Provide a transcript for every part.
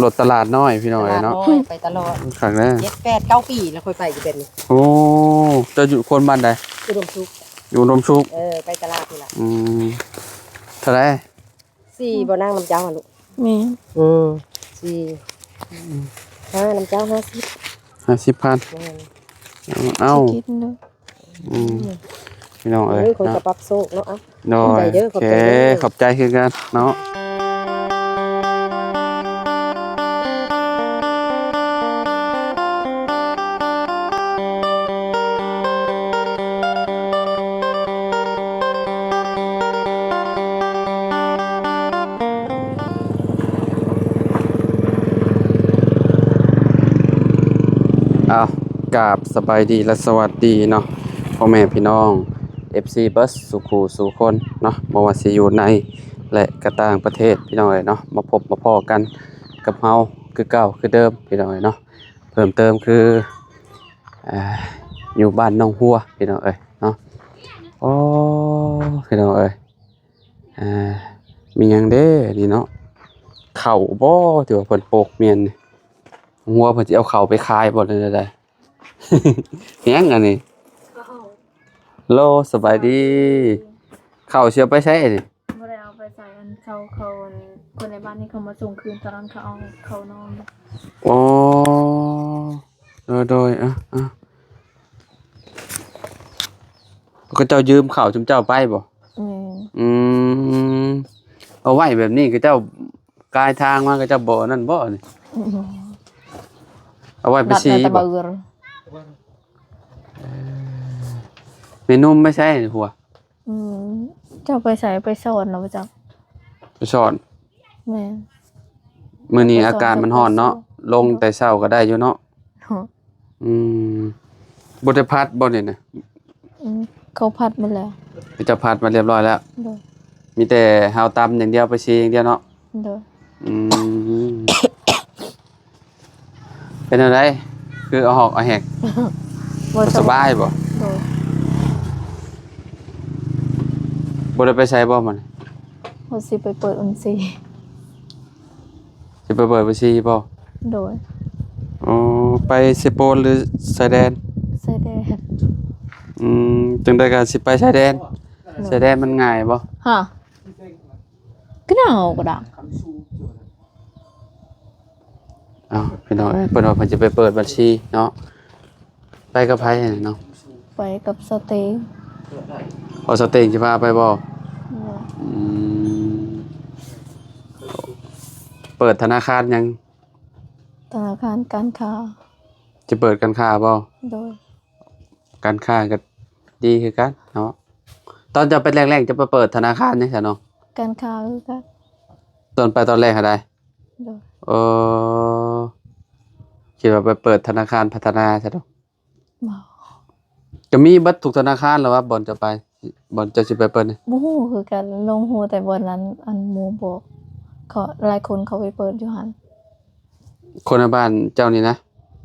รถตลาดน้อยพี่น้อยเนาะไปตลอดครั้งแรก7 8 9 ปีแล้วค่อยไปจะเป็นโอ้จะอยู่คนบ้านใดอุดมสุขอยู่นมชุกไปตลาดนี่ล่ะเท่าไหร่4บ่นั่งน้ำเจ้าลูกแม่4น้ำเจ้า50,000เอ้าคิดเด้อพี่น้องคนกระปับโซกเนาะน้อยโอเคขอบใจคือกันเนาะกราบสบายดีและสวัสดีเนาะพ่อแม่พี่น้อง FC บัสสุขูสู่คนเนาะบ่ว่าสิอยู่ในและกระต่างประเทศพี่น้องเนาะมาพบมาพ้อกันกับเฮาคือเก่าคือเดิมพี่น้องเนาะเพิ่มเติมคืออยู่บ้านน้องหัวพี่น้องเนาะโอ้พี่น้องมีหยังเด้นี่เนาะข้าวบ่ที่ว่าเพิ่นโปกเมียนหัวเพิ่นสิเอาข้าวไปขายบ่ได้เฮียงอันนี้โลสบายดีข้าวเชียวไปใช้ดิบ่ได้เอาไปใส่อันเขาคนในบ้านนี่เขามาส่งคืนตอนนั้นเขาเอาเขานอนโอ้โดยก็เจ้ายืมข้าวจุมเจ้าไปบ่เอาไว้แบบนี้ก็เจ้ากายทางมาก็เจ้าบ่นั่นบ่นี่เอาไว้ไปซีบ่เมนูไม่ใช่หัวเจ้าไปใส่ไปสอนเนาะจักไปสอนแม่มื้อนี้อากาศมันร้อนเนาะลงแต่เช้าก็ได้อยู่เนาะบ่ได้พัดบ่นี่นะเขาพัดมาแล้วจะพัดมาเรียบร้อยแล้วมีแต่เฮาตำอย่างเดียวไปซีอย่างเดียวเนาะเป็นอะไรคือเอาหอกเอาแหกสบายบ่บ่ได้ไปใช้บ่มันเขาสิไปเปิดอุนซีสิไปเปิดบัญชีบ่โดยไปเซโปนหรือชายแดนจังได๋ก็สิไปชายแดนมันง่ายบ่ฮะก็น่าเอาก็ได้พี่น้องเพิ่นว่าเพิ่นจะไปเปิดบัญชีเนาะไปกับไผเนาะไปกับสเต็งสเต็งสิพาไปบ่เปิดธนาคารยังธนาคารการค้าจะเปิดการค้าบ่โดยการค้าก็ดีคือกันเนาะตอนจะเป็นแรกๆจะไปเปิดธนาคารจังซั่นเนาะการค้าคือกันตอนแรกหาได้โดยคิดว่าไปเปิดธนาคารพัฒนาใช่เนาะบ่จะมีบัตรทุกธนาคารหรือว่าบ่จะไปบ่จะสิไปเปิดนี่บ่ฮู้คือกันลงฮู้แต่บ่นั้นอันหมู่บอกเขาหลายคนเขาไปเปิดอยู่หั่นคนในบ้านเจ้านี่นะ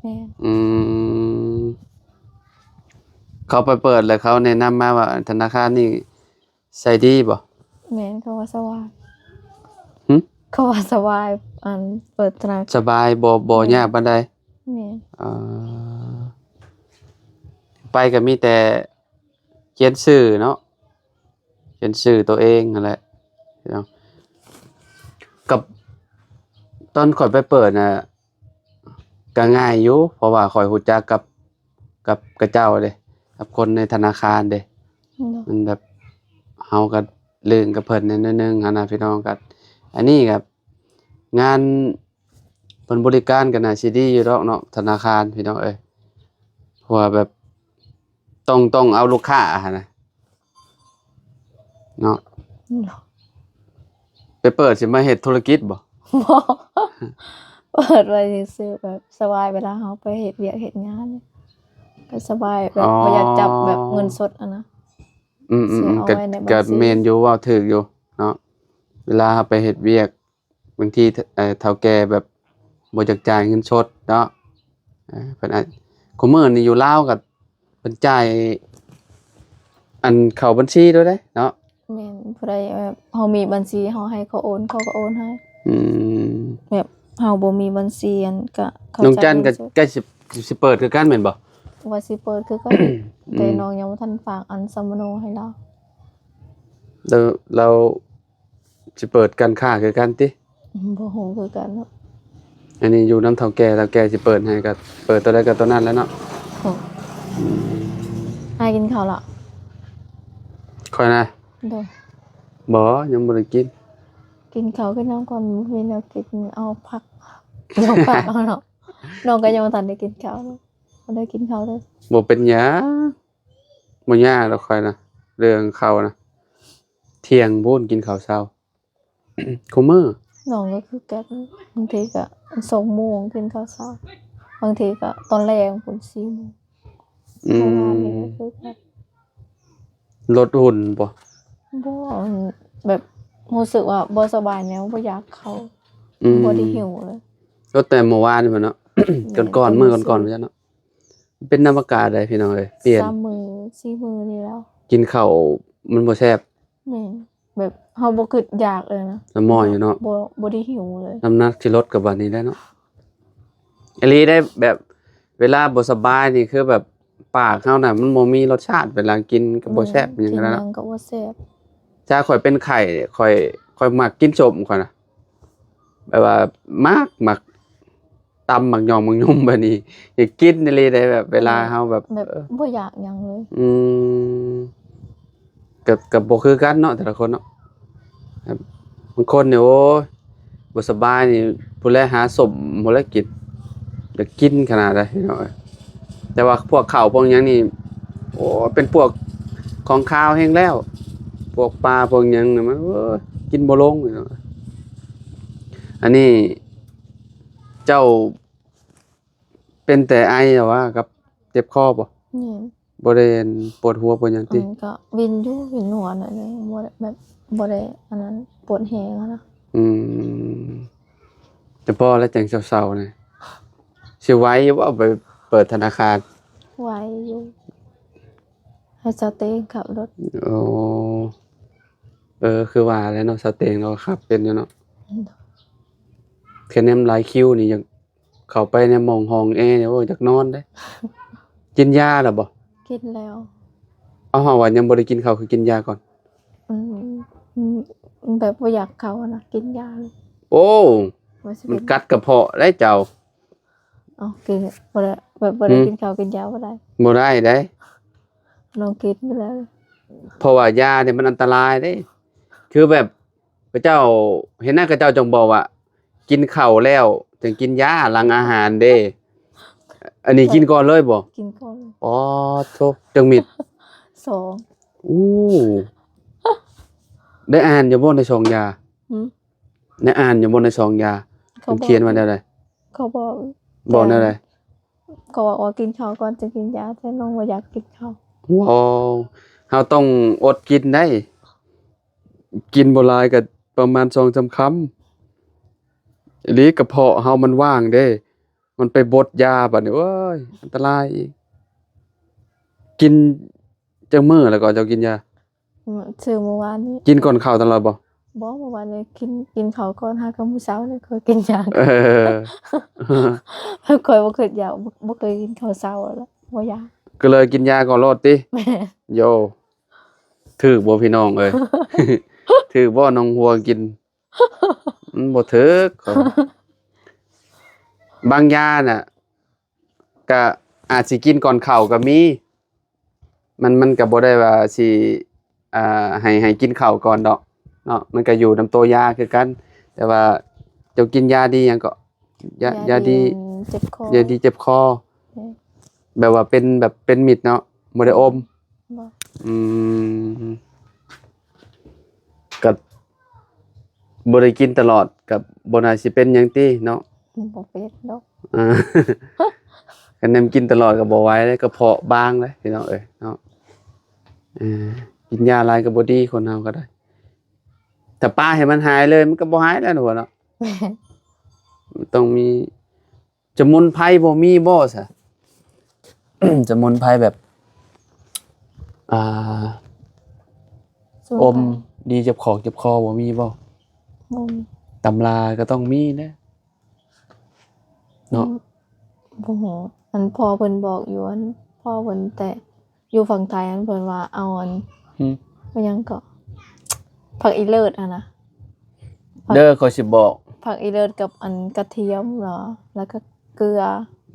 แม่เขาไปเปิดแล้วเขาแนะนำมาว่าธนาคารนี่ใช้ดีบ่แม่นเขาว่าสบายเขาว่าสบายอันเปิดธนาคารสบายบ่ยากปานใดแม่ไปก็มีแต่เขียนชื่อเนาะเขียนชื่อตัวเองนั่นแหละเนาะกับตอนข่อยไปเปิดน่ะก็ง่ายอยู่เพราะว่าข่อยรู้จักกับกระเจ้าเด้กับคนในธนาคารเด้มันแบบเฮาก็เรื่องกับเพิ่นนิดนึงนะพี่น้องก็อันนี้ครับงานเพิ่นบริการก็น่าสิดีอยู่ดอกเนาะธนาคารพี่น้องเพราะว่าแบบต้องเอาลูกค้านะเนาะไปเปิดสิมาเฮ็ดธุรกิจบ่เปิดไว้ซื่อแบบสบายเวลาเฮาไปเฮ็ดเวียกเฮ็ดงานก็สบายแบบบ่อยากจับแบบเงินสดนะก็แม่นอยู่ว่าถูกอยู่เนาะเวลาไปเฮ็ดเวียกบางทีเฒ่าแก่แบบบ่อยากจ่ายเงินสดเนาะเพิ่นคุมื้อนี้อยู่ลาวก็เพิ่นจ่ายอันเข้าบัญชีด้วยเด้เนาะแม่นผู้ใดแบบเฮามีบัญชีเฮาให้เขาโอนเขาก็โอนให้แบบ เฮาบ่มีบัญชีอันก็เขา น้องจัน เงิ ก็ สด ใกล้สิเปิดคือกันแม่นบ่ ว่าสิเปิดคือก็ แต่น้องยังบ่ทันฝากอันสมโนให้เรา แล้วเราสิเปิดการค้าคือกันติ บ่ฮู้คือกันเนาะ อันนี้อยู่น้ำเฒ่าแก่สิเปิดให้ก็เปิดตัวใดก็ตัวนั้นแหล้วเนาะ โอ้ให้กินข้าวละ ค่อยนะ เด้อ บ่ยังบ่ได้กิน กินข้าวกับน้ำก่อนมีแนวกินเอาผักเอาผักเอาเนาะน้องก็ยังบ่ทันได้กินข้าวเนาะบ่ได้กินข้าวเด้อ บ่เป็นหยังบ่ยากดอกค่อยนะเรื่องข้าวนะเที่ยงพู้นกินข้าวเช้า คุมื้อ น้องก็คือแก๊บบางทีก็2 โมงกินข้าวเช้าบางทีก็ตอนแรงพุ่น4 โมง อื เพราะว่า ม นี่ก็คือแบบ ลดหุ่นบ่ บ่แบบรู้สึกว่าบ่สบายแนวบ่อยากเข้า อืม บ่ได้หิวเลย ลดแต่เมื่อวานนี่บ่เนาะ ก่อนๆมื้อก่อนๆว่าซั่นเนาะเป็นน้ำอากาศได้พี่น้องเอ้ยเปลี่ยน 3 มื้อ4 มื้อนี่แล้ว กินข้าวมันบ่แซ่บ แม่นแบบเฮาบ่คิดอยากเลยนะ น้ำมออยู่เนาะ บ่ได้หิวเลย น้ำหนักสิลดกับบัดนี้ได้เนาะอีหลีได้แบบเวลาบ่สบายนี่คือแบบปากเฮาน่ะมันบ่มีรสชาติเวลากินก็บ่แซ่บหยัง กิ นั้น ห เนาะ ยังก็บ่แซ่บ ถ้าข่อยเป็นไข้ข่อยมักกินส้มข่อยน่ะแบบว่ามักตำมักหย่องมักยุ่มแบบนี้อยากกินอีหลีได้แบบเวลาเฮาแบบ แบบบ่อยากหยังเลย อืมกับบ่คือกันเนาะแต่ละคนเนาะครับบางคนเนี่ยโอ้ยบ่สบายนี่ผู้แลหาส้มบ่แลกินอยากกินขนาดใดพี่น้องเอ้ยแต่ว่าพวกข้าวพวกหยังนี่โอ้เป็นพวกของคาวแฮงแล้ว พวกปลาพวกหยังนี่มันโอ้ยกินบ่ลงพี่น้องเอ้ยอันนี้เจ้าเป็นแต่ไอเหรอวะกับเจ็บคอบ่ นี่ บ่ได้ปวดหัวปวดหยังติ ก็วินอยู่วินหัวหน่อยนึงบ่ได้แบบบ่ได้อันนั้นปวดแฮงอะนะ อืมแต่พอแล้วจังเศร้าๆนี่สิไหว้ว่าไปเปิดธนาคาร ไหวอยู่ให้เจ้าเต้งขับรถ โอ้คือว่าแล้วเนาะสเตงเราขับเป็นอยู่เนาะแค่นำหลายคิวนี่ยังเข้าไปในหม่องห้องแอร์เนี่ยโอ้ยอยากนอนเด้ กินยาแล้วบ่ กินแล้ว เอาเฮาว่ายังบ่ได้กินข้าวคือกินยาก่อน อืมอืมแบบบ่อยากเข้าอะนะกินยาเลย โอ้ ว่าสิ มัน เป็น กัดกระเพาะได้เจ้า เอากินบ่ได้แบบบ่ได้กินข้าวกินยาบ่ได้ บ่ได้เด้ น้องกินไปแล้ว เพราะว่ายาเนี่ยมันอันตรายเด้ คือแบบพระเจ้าเห็นหน้าพระเจ้าจงบอกว่า กินข้าวแล้วจึงกินยาหลังอาหารเด้ อันนี้กินก่อนเลยบ่ กินก่อนเลย อ๋อโธ่จังมิด 2 อู้ได้อ่านอยู่บ่ในซองยา หืม ได้อ่านอยู่บ่ในซองยามันเขียนว่าแนวใด เขาบอก บอกแนวใด เขาบอกว่ากินข้าวก่อนจะกินยาแต่น้องบ่อยากกินข้าว ว้าวเฮาต้องอดกินได้ กินบ่หลายก็ประมาณ 2-3 คำอีหลีกระเพาะเฮามันว่างเด้ มันไปบดยาบัดนี้โอ้ยอันตรายอีกกินจังมื้อแล้วก็เจ้ากินยา ซื้อเมื่อวานนี้ กินก่อนข้าวตลอดบ่ บ่เมื่อวานนี้กินข้าวก่อนหากับมื้อเช้านี่เคยกินยา เออ เคยบ่เคยอยากบ่เคยกินข้าวเช้าแล้วบ่อยาก ก็เลยกินยาก่อนโลดติ แม่ โยถูกบ่พี่น้องเอ้ย ถูกบ่น้องหัวกินมันบ่ถูกเขาบางยาน่ะก็อาจสิกินก่อนข้าวก็มี มันก็บ่ได้ว่าสิให้กินข้าวก่อนดอกเนาะมันก็อยู่นำตัวยาคือกัน แต่ว่าเจ้ากินยาดีหยังก็ยาดี เจ็บคอย าดีเจ็บคอ แบบว่าเป็นมิตรเนาะบ่ได้อม บ่ อืมกับบ่ได้กินตลอดกับบ่น่าสิเป็นหยังติเนาะ บ่เป็นดอก อ่า คันแนมกินตลอดก็บ่ไหวเลยกระเพาะบางเลยพี่น้องเอ้ยเนาะกินยาหลายก็บ่ดีคนเฮาก็ได้ถ้าป้าให้มันหายเลยมันก็บ่หายแล้วหนูว่าเนาะ แม่น มันต้องมีสมุนไพรบ่มีบ่ซะ สมุนไพรแบบ ส่วน อมดีเจ็บคอบ่มีบ่ บ่มี ตำราก็ต้องมีนะ เนาะ บ่ฮู้อันพ่อเพิ่นบอกอยู่อันพ่อเพิ่นแต่อยู่ฝั่งไทยอันเพิ่นว่าเอาอัน อืม ว่าหยังก็ผักอีเลิศอะนะ เด้อเขาสิบอก ผักอีเลิศกับอันกระเทียมเหรอแล้วก็เกลือ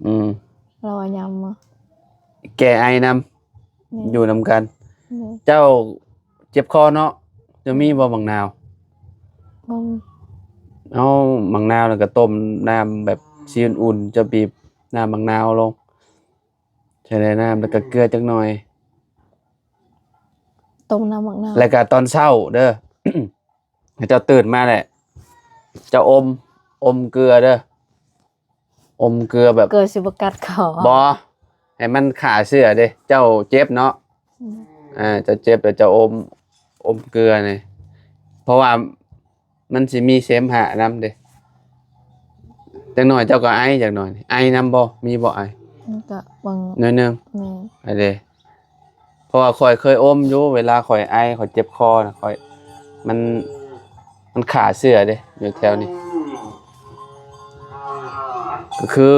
อืม เราเอายำมา แก้ไอนำอยู่นำกัน นี่ เจ้าเจ็บคอเนาะจะมีบ่บังนาว บ่ เอาบังนาวแล้วก็ต้มน้ำแบบซีอุ่นๆจะบีบน้ำบังนาวลงใส่ในน้ำแล้วก็เกลือจักหน่อย ต้มน้ำหมักน้ำ แล้วก็ตอนเช้าเด้อ ให้เจ้าตื่นมาแหละเจ้าอมเกลือเด้ออมเกลือแบบ เกลือสิบ่กัดคอ บ่ให้มันขาเสื้อเด้เจ้าเจ็บเนาะ อืม เจ้าเจ็บแล้วเจ้าอมเกลือนี่เพราะว่ามันสิมีเสมหะนำเด้จักหน่อยเจ้าก็ไอจักหน่อยไอนำบ่มีบ่ไอ มันก็บาง หน่อยหนึง แม่ ไปเด้เพราะว่าข่อยเคยอมอยู่เวลาข่อยไอข่อยเจ็บคอน่ะข่อยมันขาเสื้อเด้อยู่แถวนี้ก็คือ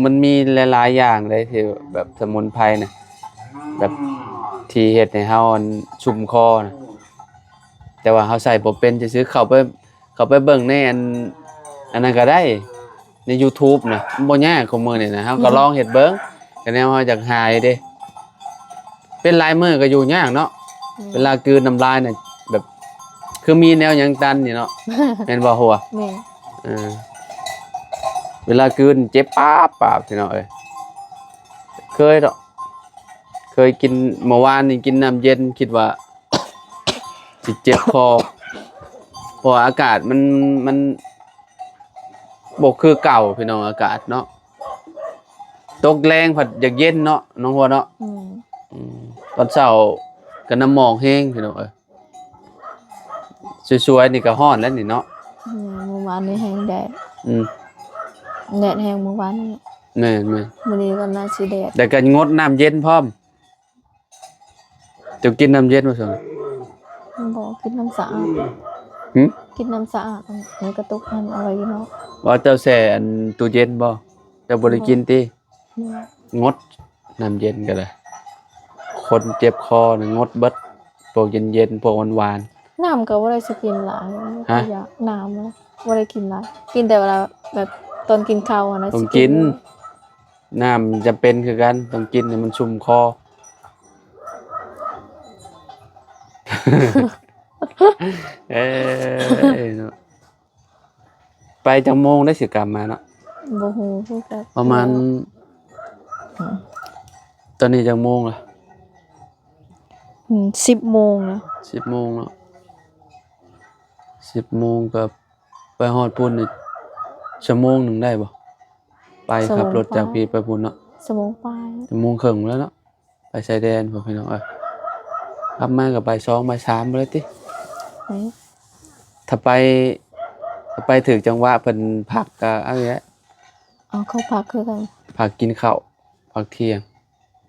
มันมีหลายๆอย่างเลยที่แบบสมุนไพรน่ะแบบที่เฮ็ดให้เฮาอันชุ่มคอน่ะแต่ว่าเฮาใส่บ่เป็นซื่อๆเข้าไปเบิ่งในอันนั้นก็ได้ใน YouTube น่ะมันบ่ยากของมื้อนี่นะเฮาก็ลองเฮ็ดเบิ่งก็แนวเฮาอยากหายเด้ เป็นลายมือก็อยู่ยากเนาะเวลากลืนน้ำลายเนี่ยแบบ คือมีแนวหยังตันนี่เนาะ แม่นบ่หัว แม่ เออเวลากลืนเจ็บป๊าบสิเนาะเอ้ยเคยดอกเคยกินเมื่อวานนี่กินน้ำเย็นคิดว่า สิเจ็บคอเพราะว่าอากาศมันบ่คือเก่าพี่น้องอากาศเนาะตกแรงผัดอยากเย็นเนาะน้องหัวเนาะ อืม ตอนเช้าก็น้ำหมอกแห้งพี่น้องเอ้ยสวยๆนี่ก็ฮ้อนแล้วนี่เนาะ เมื่อวานนี้แห้งแดด อืม แดดแห้งเมื่อวานนี้ แม่น มื้อนี้ก็น่าสิแดด ๆแต่ก็งดน้ำเย็นพร้อมจะกินน้ำเย็นบ่ซั่น บ่กินน้ำสะอาด หึ กินน้ำสะอาดในกระตุกมันเอาไว้เนาะ ว่าเจ้าแช่อันตู้เย็นบ่เจ้าบ่ได้กินติ แม่ งดน้ำเย็นก็ได้คนเจ็บคอนี่งดเบิดพวกเย็นๆพวกหวาน น้ำก็บ่ได้สิกินหลาย ฮะ อยากน้ำนะบ่ได้กินหลายกินแต่เวลาแบบตอนกินข้าวอะนะ ๆต้อง สิ กินน้ำจำเป็นคือกันต้องกินให้มันชุ่มคอ เอ้ยเนาะไปจังโมงได้สิกลับมาเนาะ บ่ฮู้คือกัน ประมาณ ตอนนี้จังโมงล่ะ 10 โมงนะ 10 โมงเนาะ10 โมงกับไปฮอดพุ่นนี่ชั่วโมงหนึงได้บ่ไปขับรถจากพี่ไปพุ่นเนาะ สมองปลาย ชั่วโมงครึ่งแล้วเนาะไปชายแดนพวกพี่น้องกลับมาก็บ่าย2บ่าย3บ่เลยติ ไหน ถ้าไปถึงจังหวะเพิ่นพักก็เอาอีกแล้ว เอาเข้าพักคือกัน พักกินข้าวพักเที่ยง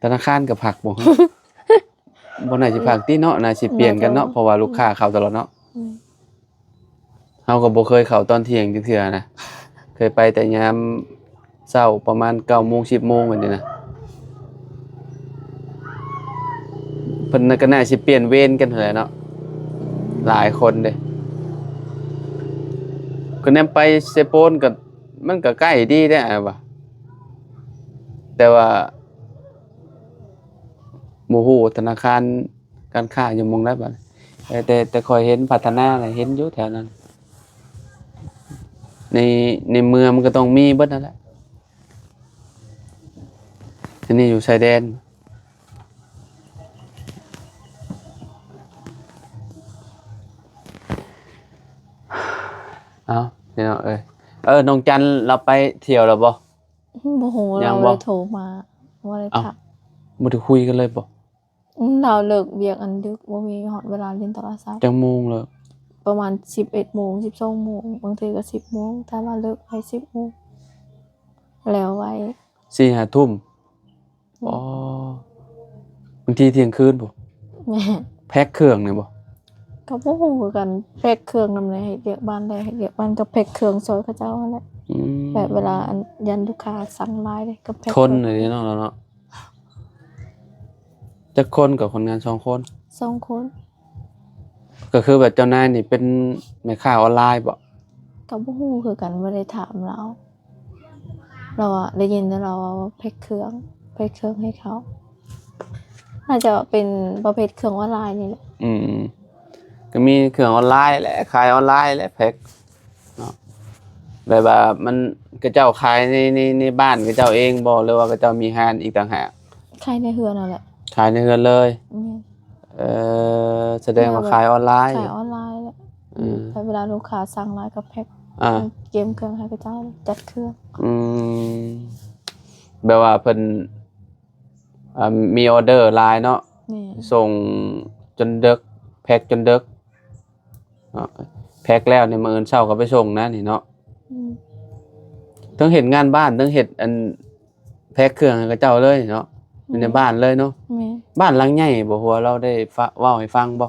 ธนาคารก็พักบ่ ฮะ บ่น่าสิพักติเนาะน่าสิเปลี่ยนกันเนาะเพราะว่าลูกค้าเข้าตลอดเนาะ อืม เฮาก็บ่เคยเข้าตอนเที่ยงจักเทื่อนะเคยไปแต่ยามเช้าประมาณ 9:00 10:00แบบนี้นะเพิ่นน่ะก็น่าสิเปลี่ยนเวรกันเท่าไหร่เนาะหลายคนเด้ก็แนมไปเซโปนก็มันก็ใกล้ดีเด้อะว่ะแต่ว่าบ่ฮู้ธนาคารการค้าอยู่หม้องใดบัดแต่ค่อยเห็นพัฒนาน่ะเห็นอยู่แถวนั้น ในเมืองมันก็ต้องมีเบิดนั่นแหละอันนี้อยู่ชายแดนเอาพี่น้องน้องจันเราไปเที่ยวแล้วบ่ บ่ฮู้ ยั เรา ง เล บ่ ยโทรมาว่าได้ เอ้า ทัก บ่ได้คุยกันเลยบ่ เราเลิกเวียกอันดึกบ่มีฮอดเวลาเล่นโทรศัพท์ จังโมงเลย ประมาณ11 โมง 12 โมงบางทีก็10 โมงถ้าว่าเลิกไป10 โมงแล้วไว้ 4-5 ทุ่มอ๋อบางทีเที่ยงคืนบ่ แม่ แพ็คเครื่องนี่บ่ ก็บ่ฮู้คือกันแพ็คเครื่องนำเลยให้เรียกบ้านได้ให้เรียกบ้านก็แพ็คเครื่องซอยเขาเจ้านั่นแหละ อืม แบบเวลาอันยันลูกค้าสั่งไลน์เลยก็แพ็ค คนเลยเนาะเราเนาะจักคนกับคนงาน2 คน 2 คน ก็คือแบบเจ้านายนี่เป็นแม่ค้าออนไลน์บ่ ก็บ่ฮู้คือกันบ่ได้ถามเรา เราอะได้ยินแต่เราว่าแพ็คเครื่องให้เขาน่าจะเป็นประเภทเครื่องออนไลน์นี่แหละ อืมก็มีเครื่องออนไลน์แหละขายออนไลน์แหละแพ็คเนาะแบบว่ามันก็เจ้าขายในบ้านก็เจ้าเองบ่หรือว่าก็เจ้ามีห้านอีกต่างหาก ขายในเฮือนนั่นแหละ ขายในเฮือนเลย อืม แสดงว่าขายออนไลน์ ขายออนไลน์แหละ อืม แต่เวลาลูกค้าสั่งไลน์ก็แพ็ค อ่า เกมเครื่องให้เขาเจ้าจัดเครื่อง อืมแบบว่าเพิ่นมีออเดอร์ไลน์เนาะ นี่ ส่งจนดึกแพ็คจนดึกเนาะแพ็คแล้วในมื้ออื่นเช้าก็ไปส่งนะนี่เนาะ อืม ต้องเฮ็ดงานบ้านต้องเฮ็ดอันแพ็คเครื่องให้กับเจ้าเลยเนาะอยู่ในบ้านเลยเนาะ แม่ บ้านหลังใหญ่บ่หัวเราได้เว้าให้ฟังบ่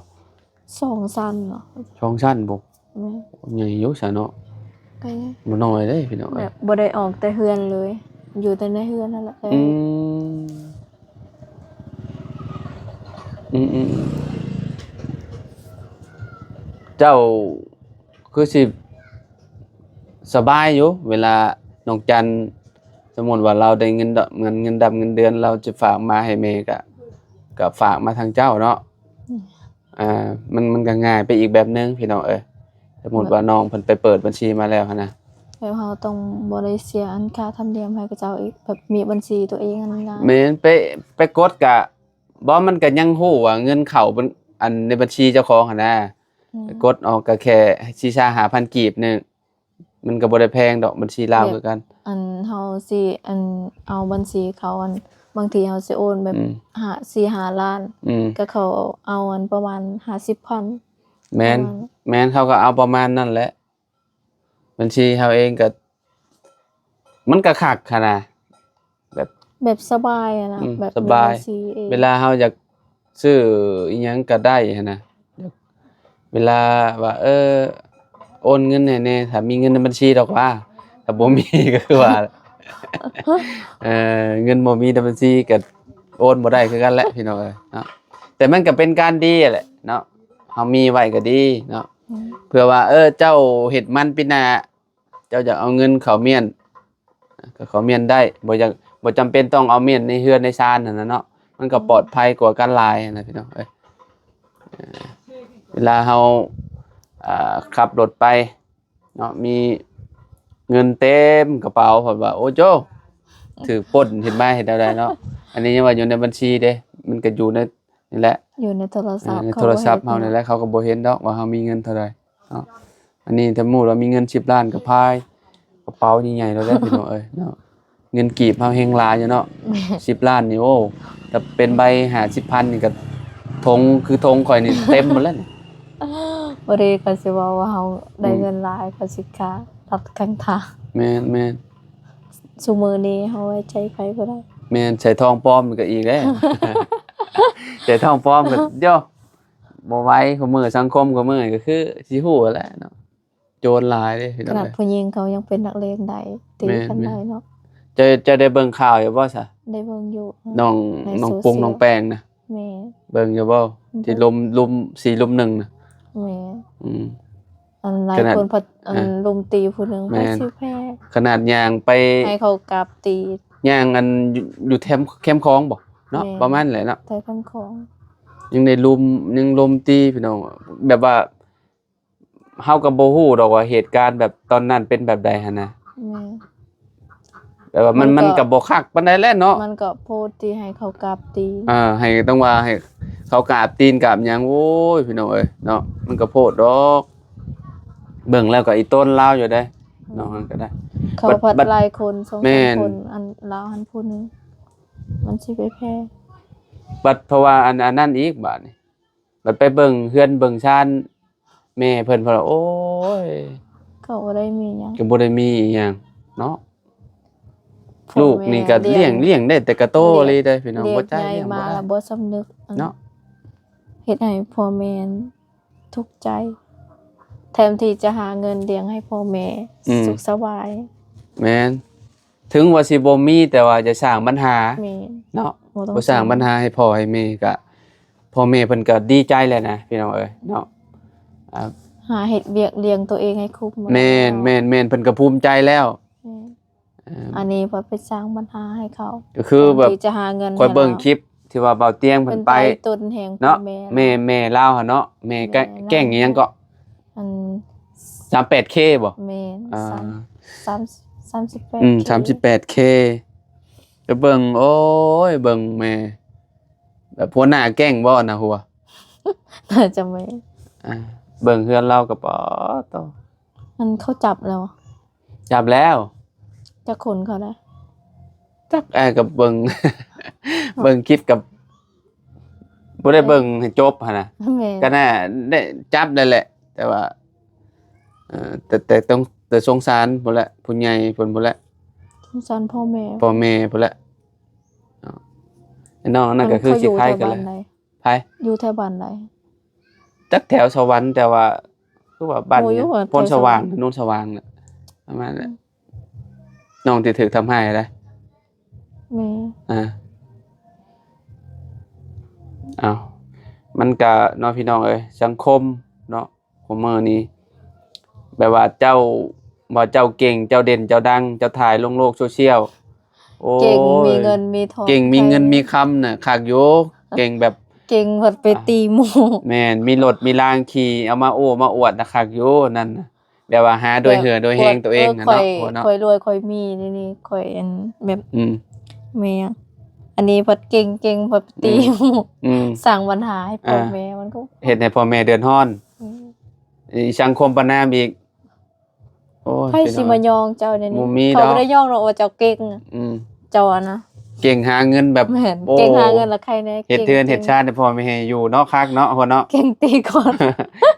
2 ซันเนาะ ช่องชั้นบ่ แม่ ใหญ่อยู่ซะเนาะ ก็ บ่น้อยเด้พี่น้อง แบ เอ้ย บบ่ได้ออกแต่เฮือนเลย อยู่แต่ในเฮือนนั่นแหละ อืมอืมเจ้าคือสิสบายอยู่เวลาน้องจันสมมุติว่าเราได้เงินเงินเดือนเราจะฝากมาให้แม่ก็ฝากมาทางเจ้าเนาะมันก็ง่ายไปอีกแบบนึงพี่น้องเอ้ยสมมุติว่าน้องเพิ่นไปเปิดบัญชีมาแล้วหันนะ แล้วเราต้องบ่ได้เสียอันค่าธรรมเนียมให้กับเจ้าอีกแบบมีบัญชีตัวเองอันนั้น แม่นไปกดก็บ่มันก็ยังฮู้ว่าเงินเข้าอันในบัญชีเจ้าของหั่นนะไปกดออกก็แค่สิชา5,000กีบนึงมันก็บ่ได้แพงดอกบัญชีลาวคือกัน อันเฮาสิอันเอาบัญชีเขาอันบางทีเฮาสิโอนแบบ4-5 ล้าน ก็เขาเอาอันประมาณ50,000 แม่นเขาก็เอาประมาณนั่นแหละบัญชีเฮาเองก็มันก็คักหันน่ะแบบ แบบสบายอะนะแบบ สบาย มีบัญชีเอง เวลาเฮาอยากซื้ออีหยังก็ได้หันน่ะเวลาว่าโอนเงินให้แหน่ถ้ามีเงินในบัญชีดอกว่าถ้าบ่มี ก็คือว่า เงินบ่มีในบัญชีก็โอนบ่ได้คือกันแหละพี่น้องเอ้ยเนาะแต่มันก็เป็นการดีแหละเนาะเฮามีไว้ก็ดีเนาะเผื่อว่าเจ้าเฮ็ดมันปีหน้าเจ้าอยากเอาเงินเข้าเมียนก็เข้าเมียนได้บ่จำเป็นต้องเอาเมียนในเฮือนในชานนั่นน่ะเนาะมันก็ปลอดภัยกว่าการลายนะพี่น้องเอ้ยเวลาเฮาขับรถไปเนาะมีเงินเต็มกระเป๋าเพิ่นว่าโอ้โจถือปล้นเห็นไหมเห็นอะไรเนาะอันนี้ยังว่าอยู่ในบัญชีเด้มันก็อยู่ในนี่แหละ อยู่ในโทรศัพท์ ในโทรศัพท์เฮานี่แหละเขาก็บ่เห็นดอกว่าเฮามีเงินเท่าใดเนาะอันนี้ถ้าหมู่เรามีเงิน10ล้านก็พายกระเป๋าใหญ่ๆแล้วแหละพี่น้องเอ้ยเนาะเงินกีบเฮาแฮงหลายอยู่เนาะ10ล้านนี่โอ้ถ้าเป็นใบ50,000นี่ก็ธงคือธงข่อยนี่เต็มหมดแล้วนี่ บ่ได้ก็สิว่าว่าเฮาได้เงินหลายก็สิค่ารับข้างทาง แม่น ซุมื้อนี้เฮาไว้ใจไผบ่ได้ แม่นใส่ทองปลอมมันก็อีกเด้ ใส่ทองปลอมก็ย่อบ่ไหวของมือสังคมของมือก็คือสิฮู้แหละเนาะโจรหลายเด้พี่ ข น้อง นาด เอ้ย ผู้หญิงเขายังเป็นนักเลงได้ตีกันได้เนาะ จะได้เบิ่งข่าวอยู่บ่ซะ ได้เบิ่งอยู่ น้อง ใน น้อง โซเชียล ปุงน้องแป้งนะ แม่ เบิ่งอยู่บ่ที่ลุม4ลุม1น่ะ แม่ อืม อันหลาย ขนาด คนพออันลุมตีผู้หนึง แม่ ไป น สิแพ้ ขนาดย่างไป ให้เขากราบตี ย่างอันอยู่แคมป์คลองบ่เนาะ แม่น ประมาณนั้นแหละเนาะ แต่คำของ ยังได้ลุมตีพี่น้องแบบว่าเฮาก็บ่ฮู้ดอกว่าเหตุการณ์แบบตอนนั้นเป็นแบบใดหั่นนะ แม่ แต่ว่ามัน มันก็ ก็บ่คักปานใดแหละเนาะ มันก็โพสต์ที่ให้เขากราบตี ให้ต้องว่าให้เขากราบตีนกราบหยังโอ้ยพี่น้องเอ้ยเนาะมันก็โพดดอกเบิ่งแล้วก็อีต้นลาวอยู่ได้เนาะมันก็ได้ เขาพัด บัด หลายคนสอง แม่ สาม น คนอันลาวหันผู้หนึงมันสิไปแพ้ บัดเพราะว่าอันนั้นอีกบาดนี่บัดไปเบิ่งเฮือนเบิ่งชานแม่เพิ่นว่าโอ้ย เขาบ่ได้มีหยัง ก็บ่ได้มีอีหยังเนาะ พ่อ ลูกนี่ก็ แม่ เลี้ยงได้แต่กะโตเลยเด้อพี่น้อง เลี้ย บ่ ง ใจ ใหญ่ เลี้ยง มา บ่ แล้วบ่สำนึกอัน เนาะ เฮ็ดให้พ่อแม่ทุกข์ใจแทนที่จะหาเงินเลี้ยงให้พ่อแม่สุขสบาย แม่นถึงว่าสิบ่มีแต่ว่าจะสร้างปัญหา แม่น เนาะ บ่ต้อง บ่สร้างปัญหาให้พ่อให้แม่ก็พ่อแม่เพิ่นก็ดีใจแล้วนะพี่น้องเอ้ยเนาะอ่า หาเฮ็ดเวียกเลี้ยงตัวเองให้คุ้ม แม่นแม่นแม่นเพิ่นก็ภูมิใจแล้ว แม่น อ่า อันนี้เพิ่นไปสร้างปัญหาให้เขา ก็คือแบบ ที่จะหาเงิน คอยเบิ่ง ให้รา คลิปที่ว่าเบาเตียงเพิ่ เป็น น ไป ต้นแห่งพ่อ เนาะ แม่ แม่ลาวหั่นเนาะแม่ก็ แม่ลาว แกล้งอีหยังก็ อัน 38K บ่ แม่น อ่า 38 38K ไปเบิ่งโอ้ยเบิ่งแม่แบบหัวหน้าแกล้งบ่นะหัว น่าจะไม่ อ่าเบิ่งเฮือนเราก็ปอต่อ มันเขาจับแล้ว จับแล้ว จะคนเขาได้ จักกับเบิ่ง เบิ่งคลิปกับบ่ได้เบิ่งให้จบหั่นน่ะ แม่น ก็น่าได้จับได้แหละ แต่ว่าแต่ต้องแต่สงสารพุ่นแหละผู้ใหญ่เพิ่นพุ่นแหละ สงสารพ่อแม่ พ่อแม่พุ่นแหละเนาะไอ้น้องนั่นก็คือสิคล้ายกันแหละไผ อยู่แถวบ้านใด จักแถวสวรรค์แต่ว่าคือว่าบ้าน โอ้ย เนี่ย ว่า พน แถว ส สว่าง ว่างโนนสว่างน่ะประมาณนั้นน้องที่ถูกทำให้ได้ แม่ อ่าอ้าวมันก็เนาะพี่น้องเอ้ยสังคมเนาะของมื้อนี้แบบว่าเจ้าบ่เจ้าเก่งเจ้าเด่นเจ้าดังเจ้าถ่ายลงโลกโซเชียลโอ้ย เก่งมีเงินมีทอง เก่งมีเงินมีคำน่ะคักอยู่เก่งแบบ เก่งเพิ่นไปตีหมู่ แม่นมีรถมีรางขี่เอามาโอ้มาอวดนะคักอยู่นั่นน่ะแบบว่าหาโดยเหือโดยแฮงตัวเองน่ะ ค่อ เนาะ ย โอ้เนาะ ค่อยรวยค่อยมีนี่ค่อยอันแบบ อืม แม่อะอันนี้เพิ่นเก่งเพิ่นไปตีหมู่ อืม สร้างปัญหาให้พ่อ อ่า แม่มันก็ เฮ็ดให้พ่อแม่เดือดร้อน อืม อีสังคมประณามอีกโอ้ย ไผสิมายองเจ้าเนี่ย บ่ นี่ มี เขา ดอก บ่ได้ยองหรอกว่าเจ้าเก่ง อืม เจ้าอะนะ เก่งหาเงินแบบ แม่น โอ้ เก่งหาเงินละใครแน่ เฮ็ดเทือนเฮ็ดชาติให้พ่อแม่ให้อยู่เนาะคักเนาะพ่อเนาะ เก่งตีก่อน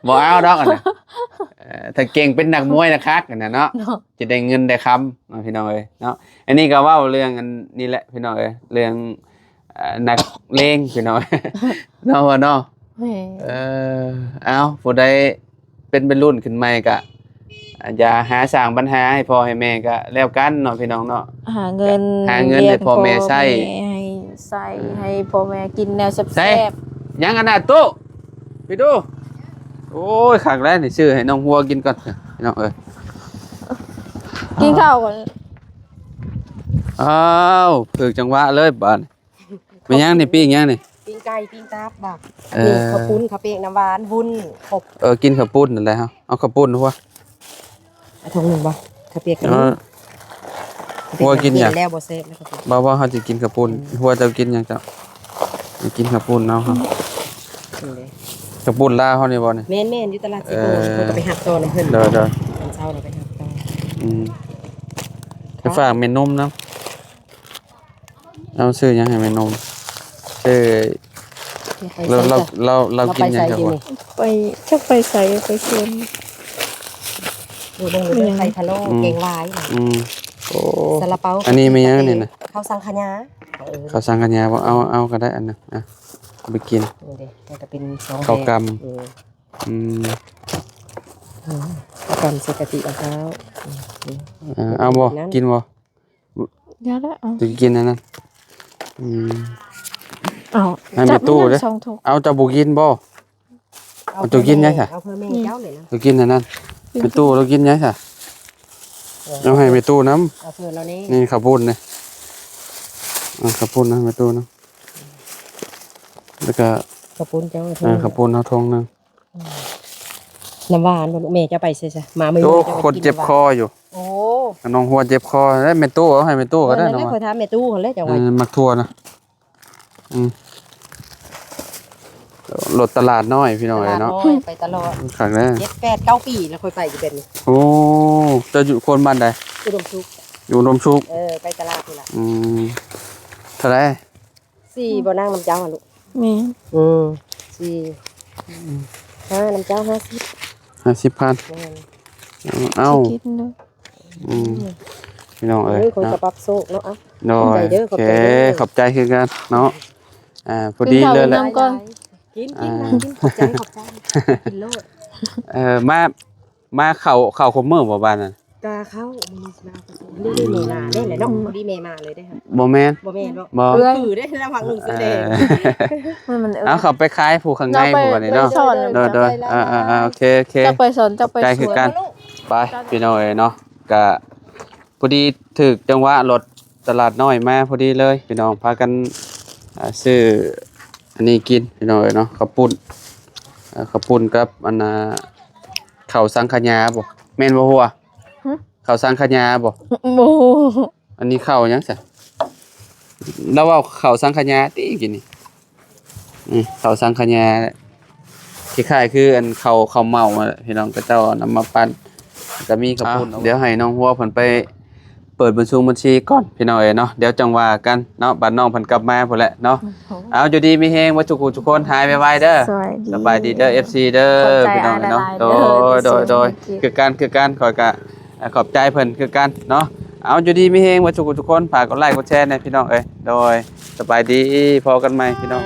บ่เอาดอกอันน่ะถ้าเก่งเป็นนักมวยนะคักอันน่ะเนาะ เนาะ จะได้เงินได้คำเนาะพี่น้องเอ้ยเนาะอันนี้ก็เว้าเรื่องอันนี้แหละพี่น้องเอ้ยเรื่องนักเลงพี่น้อง เนาะว่าเนาะ แม่ เอาผู้ใดเป็นรุ่นขึ้นใหม่ก็อย่าหาสร้างปัญหาให้พ่อให้แม่ก็แล้วกันเนาะพี่น้องเนาะ หาเงิน หาเงินให้พ่อแม่ใช้ ให้ใส่ให้พ่อแม่กินแนวแ ใส่ ซ่บ ยังอันน่ะตู้ไปดูโอ้ยขักแล้วนี่ซื้อให้น้องหัวกินก่อนพี่น้องเอ้ย ๆกินข้าวก่อน อ้าวถึกจังหวะเลยบาดเป็นยังนี่ปิ้งยังนี่ ปิ้งไก่ปิ้งตับบัก เออ มีข้าวปุ้นข้าวเปียกน้ำหวานวุ้นขบ กินข้าวปุ้นนั่นแหละครับเอาข้าวปุ้นหัว เอาถุงหนึ่งบ่ข้าวเปียกกัน เออ หัวกินหยัง แล้วบ่เซ่บแล้วข้าวเปียก บ่ว่าเขาจะกินข้าวปุ้นหัวจะกินหยังจ้ะจะกินข้าวปุ้นเนาะครับ นี่เลย ข้าวปุ้นลาวเฮานี่บ่นี่ แม่นอยู่ตลาดสิโก เออ เพิ่นก็ไปหักตอน้ำเพิ่น เด้อ ตอนเช้าเราไปหักตอ อืมไปฝากแม่นมนะเอาซื้อหยังให้แม่นมซื้อเรากินหยังครับวะ ไปจักไปใส่ไปเค็ม ดูลงดูไข่พะโล้เก่งวาย อืมโอ้ ซาลาเปา อันนี้มียังนี่นะ ข้าวสังขยา เขาสั่งกันยาบ่เอาก็ได้อันนึงอ่ะเอาไปกิน นี่เด้มันก็เป็นสอง ข้าวกำ เออ อืม ข้าวกำสกติของเขาอืม เอาบ่กินบ่ ยาละเอา จะกินอันนั้นอืม เอา ให้แม่ตู้เด้ สองถุง เอาจะบ่กินบ่ เอาตัวกินยังไง เอาเพื่อแม่เจ้าเลยนะ เรากินอันนั้นไปตู้เรากินยังไงเอาให้ไปตู้น้ เอาเพื่อเรานี่ ำนี่ข้าวปุ้นนี่เอาข้าวปุ้นนะไปตู้น้ำแล้วก็ ข้าวปุ้นเจ้า ข้าวปุ้นเอาทงนึง น้ำหวานบ่ลูกแม่จะไปใช่ๆมามื้อ โอ้ จะ คนเจ็บคออยู่ โอ้ น้องหัวเจ็บคอได้แม่ตู้เอาให้แม่ตู้ก็ได้ นั่น น้อง แหละขอถามแม่ตู้หั่นแหละจังว่า มักทั่วนะรถตลาดน้อยพี่น้องเนาะ ไปตลอด ขังแน่ 7 8 9 ปีแล้วค่อยไปจะเป็น โอ้จะอยู่คนบ้านใด อุดมสุข อยู่ลมชุก ไปตลาดนี่ล่ะ เท่าไหร 4บ่นั่งน้ำเจ้าอ่ะลูก แม่ 4 5น้ำเจ้า50 50,000 แม่น เอ้า สิกินเด้อ พี่น้องเอ้ย คน เนาะ กระปับโซกเนาะอ่ะ โดย ขอบใจเด้อ โอ ขอบ เค ใจเด้อ ขอบใจคือกันเนาะพอดีเลยแหละ กินข้าวน้ำก่อน กินนะกินขอบใจกินโลด มาเข้าคอมเมอร์บ่บ้านน่ะ กาเข้ามีสนานี่ได้เมมาได้แหละเนาะพอดีเมมาเลยได้ค่ะ บ่แม่น บ่แม่นเนาะ บ่ คือได้ระวังหนึ่งเสื้อแดง มัน เอาเขาไปขายผู้ข้างในผู้บัดนี้เนาะ สอน โดยโอเคโอเค จะไปสอนจะไป ใจ ส คือ วน กันไปพี่น้อยเนาะก็พอดีถึกจังหวะรถตลาดน้อยมาพอดีเลยพี่น้องพากันซื้ออันนี้กินพี่น้อยเนาะข้าวปุ้นข้าวปุ้นกับอันข้าวสังขยาบ่แม่นบ่ฮัวข้าวสังขยาบ่ โอ้ อันนี้ข้าวหยังซะแล้วว่าข้าวสังขยาติกินนี่ข้าวสังขยาคล้ายๆคืออันข้าวเมาอะพี่น้องก็เจ้านำมาปั้นก็มีข้าวปุ้นเดี๋ยวให้น้องฮัวเพิ่นไปเปิดบัญชีก่อนพี่น้องเอ้ยเนาะเดี๋ยวจังว่ากันเนาะบัดน้องเพิ่นกลับมาพุ่นแหละเนาะเอาอยู่ดีมีแฮงว่าทุกคนหายไวๆเด้อสบายดีเด้อ FC เด้อพี่น้องเนาะโดยคือการขอยก็ขอบใจเพิ่นคือกันเนาะเอาอยู่ดีมีแฮงว่าทุกคนฝากกดไลค์กดแชร์นะพี่น้องเอ้ยโดยสบายดีพอกันใหม่พี่น้อง